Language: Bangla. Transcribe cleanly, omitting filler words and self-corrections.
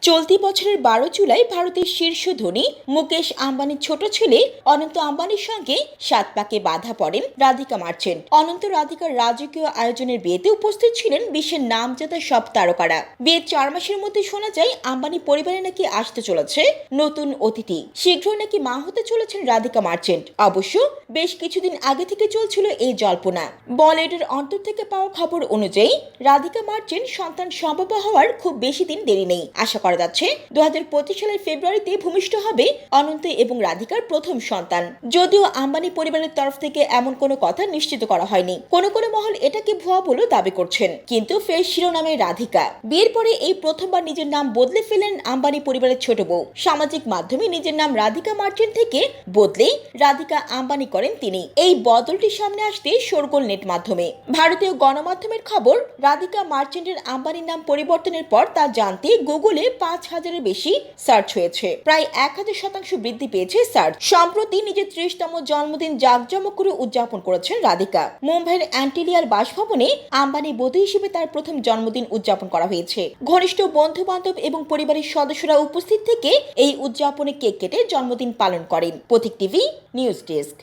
চলতি বছরের 12 জুলাই ভারতের শীর্ষ ধনী মুকেশ আম্বানির ছোট ছেলে অনন্ত আম্বানির সঙ্গে সাত পাকে বাধা পড়েন রাধিকা মার্চেন্ট। অনন্ত রাধিকার রাজকীয় আয়োজনের বিয়েতে উপস্থিত ছিলেন বিশ্বের নামজাদা সব তারকারা। বিয়ের 4 মাসের মধ্যে শোনা যায় আম্বানি পরিবারে নাকি আসতে চলেছে নতুন অতিথি। শীঘ্রই নাকি মা হতে চলেছেন রাধিকা মার্চেন্ট। অবশ্য বেশ কিছুদিন আগে থেকে চলছিল এই জল্পনা। বলিউডের অন্তর থেকে পাওয়া খবর অনুযায়ী রাধিকা মার্চেন্ট সন্তান সম্ভব হওয়ার খুব বেশি দিন দেরি নেই। আশা করা যাচ্ছে 2025 সালের ফেব্রুয়ারিতে ভূমিষ্ঠ হবে অনন্ত এবং রাধিকার প্রথম সন্তান। যদিও আম্বানি পরিবারের তরফ থেকে এমন কোনো কথা নিশ্চিত করা হয়নি। কোনো কোনো মহল এটাকে ভুয়া বলে দাবি করছেন, কিন্তু ফের শিরোনামে রাধিকা। বিয়ের পরে এই প্রথমবার নিজের নাম বদলে ফেলেন আম্বানি পরিবারের ছোট বউ। সামাজিক মাধ্যমে নিজের নাম রাধিকা মার্চেন্ট থেকে বদলে রাধিকা আম্বানি করেন তিনি। এই বদলটি সামনে আসতে শোরগোল নেট মাধ্যমে। ভারতীয় গণমাধ্যমের খবর, রাধিকা মার্চেন্টের আম্বানির নাম পরিবর্তনের পর তা জানতে গুগলে 5,000-এর বেশি সার্চ হয়েছে। প্রায় 1000% বৃদ্ধি পেয়েছে সার্চ। সম্প্রতি নিজের 30তম জন্মদিন জাঁকজমক করে উদযাপন করেছেন রাধিকা। মুম্বাইয়ের অ্যান্টিলিয়ার বাসভবনে আম্বানি বধূ হিসেবে তার প্রথম জন্মদিন উদযাপন করা হয়েছে। ঘনিষ্ঠ বন্ধু বান্ধব এবং পরিবারের সদস্যরা উপস্থিত থেকে এই উদযাপনে কেক কেটে জন্মদিন পালন করেন। প্রতীক টিভি নিউজ ডেস্ক।